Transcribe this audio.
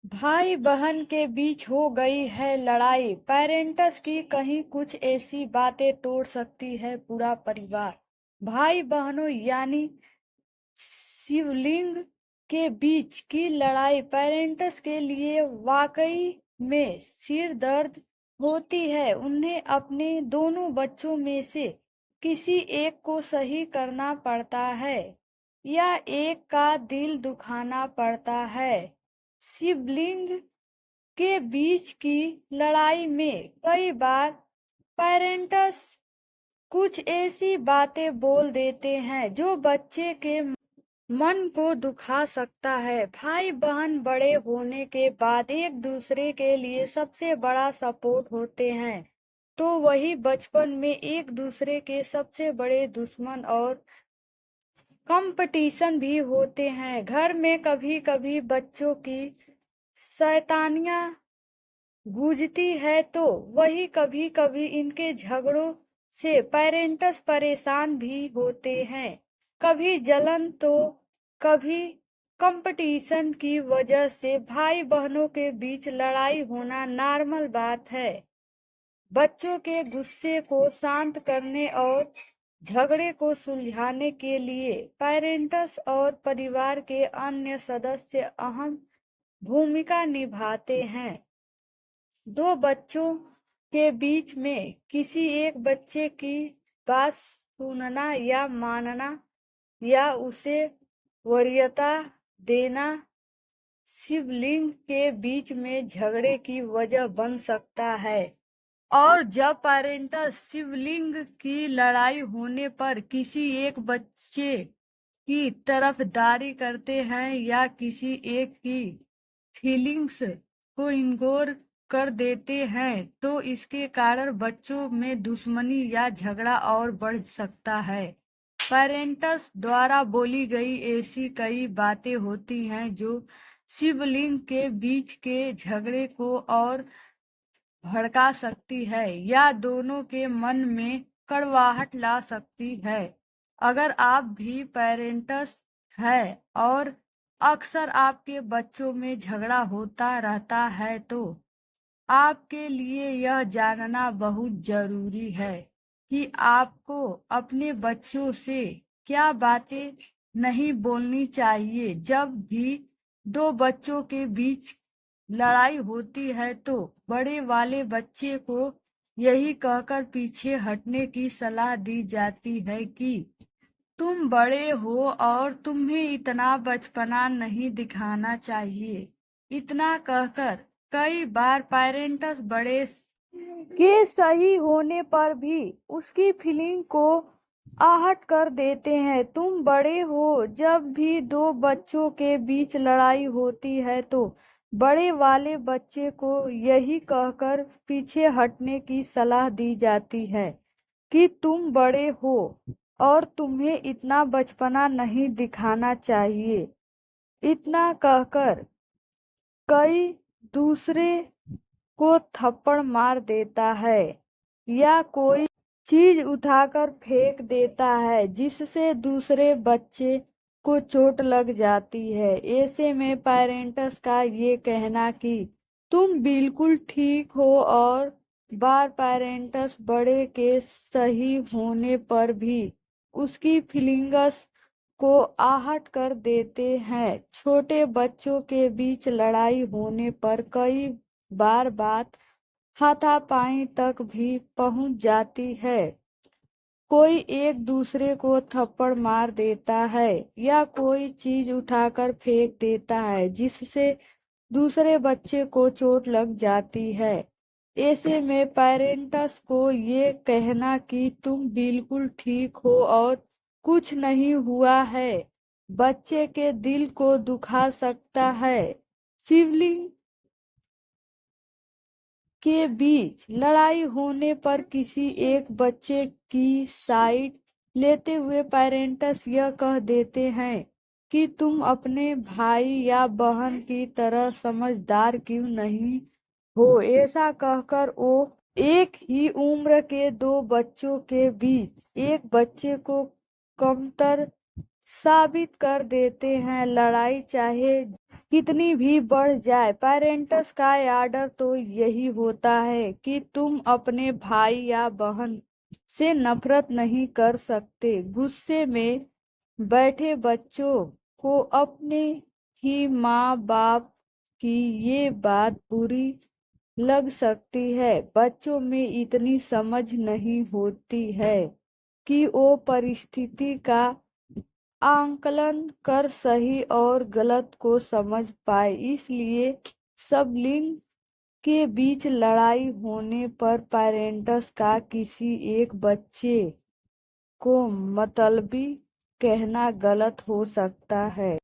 भाई बहन के बीच हो गई है लड़ाई। पेरेंट्स की कहीं कुछ ऐसी बातें तोड़ सकती है पूरा परिवार। भाई बहनों यानी शिवलिंग के बीच की लड़ाई पेरेंट्स के लिए वाकई में सिर दर्द होती है। उन्हें अपने दोनों बच्चों में से किसी एक को सही करना पड़ता है या एक का दिल दुखाना पड़ता है। सिबलिंग के बीच की लड़ाई में कई बार पेरेंट्स कुछ ऐसी बातें बोल देते हैं जो बच्चे के मन को दुखा सकता है। भाई बहन बड़े होने के बाद एक दूसरे के लिए सबसे बड़ा सपोर्ट होते हैं, तो वही बचपन में एक दूसरे के सबसे बड़े दुश्मन और कंपटीशन भी होते हैं। घर में कभी कभी बच्चों की शैतानियां गूंजती है, तो वही कभी कभी इनके झगड़ों से पेरेंट्स परेशान भी होते हैं। कभी जलन तो कभी कंपटीशन की वजह से भाई बहनों के बीच लड़ाई होना नॉर्मल बात है। बच्चों के गुस्से को शांत करने और झगड़े को सुलझाने के लिए पेरेंट्स और परिवार के अन्य सदस्य अहम भूमिका निभाते हैं। दो बच्चों के बीच में किसी एक बच्चे की बात सुनना या मानना या उसे वरीयता देना शिवलिंग के बीच में झगड़े की वजह बन सकता है। और जब पेरेंट्स शिवलिंग की लड़ाई होने पर किसी एक बच्चे की तरफदारी करते हैं या किसी एक की फीलिंग्स को इग्नोर कर देते हैं, तो इसके कारण बच्चों में दुश्मनी या झगड़ा और बढ़ सकता है। पेरेंट्स द्वारा बोली गई ऐसी कई बातें होती हैं जो सिबलिंग के बीच के झगड़े को और भड़का सकती है या दोनों के मन में कड़वाहट ला सकती है। अगर आप भी पेरेंट्स हैं और अक्सर आपके बच्चों में झगड़ा होता रहता है, तो आपके लिए यह जानना बहुत जरूरी है कि आपको अपने बच्चों से क्या बातें नहीं बोलनी चाहिए। जब भी दो बच्चों के बीच लड़ाई होती है, तो बड़े वाले बच्चे को यही कहकर पीछे हटने की सलाह दी जाती है कि तुम बड़े हो और तुम्हें इतना बचपना नहीं दिखाना चाहिए। इतना कहकर कई बार पेरेंट्स बड़े के सही होने पर भी उसकी फीलिंग को आहट कर देते हैं। तुम बड़े हो। जब भी दो बच्चों के बीच लड़ाई होती है, तो बड़े वाले बच्चे को यही कहकर पीछे हटने की सलाह दी जाती है कि तुम बड़े हो और तुम्हें इतना बचपना नहीं दिखाना चाहिए। इतना कहकर कई दूसरे को थप्पड़ मार देता है या कोई चीज उठाकर फेंक देता है जिससे दूसरे बच्चे को चोट लग जाती है। ऐसे में पेरेंट्स का ये कहना कि तुम बिल्कुल ठीक हो और बार पेरेंट्स बड़े के सही होने पर भी उसकी फीलिंग्स को आहट कर देते हैं। छोटे बच्चों के बीच लड़ाई होने पर कई बार बात हाथापाई तक भी पहुंच जाती है। कोई एक दूसरे को थप्पड़ मार देता है या कोई चीज उठाकर फेंक देता है जिससे दूसरे बच्चे को चोट लग जाती है। ऐसे में पेरेंट्स को ये कहना कि तुम बिल्कुल ठीक हो और कुछ नहीं हुआ है, बच्चे के दिल को दुखा सकता है। सिबलिंग के बीच लड़ाई होने पर किसी एक बच्चे की साइड लेते हुए पेरेंट्स यह कह देते हैं कि तुम अपने भाई या बहन की तरह समझदार क्यों नहीं हो। ऐसा कहकर वो एक ही उम्र के दो बच्चों के बीच एक बच्चे को कमतर साबित कर देते हैं। लड़ाई चाहे कितनी भी बढ़ जाए, पेरेंट्स का आर्डर तो यही होता है कि तुम अपने भाई या बहन से नफरत नहीं कर सकते। गुस्से में बैठे बच्चों को अपने ही माँ बाप की ये बात बुरी लग सकती है। बच्चों में इतनी समझ नहीं होती है कि वो परिस्थिति का आकलन कर सही और गलत को समझ पाए। इसलिए सिबलिंग के बीच लड़ाई होने पर पेरेंट्स का किसी एक बच्चे को मतलबी कहना गलत हो सकता है।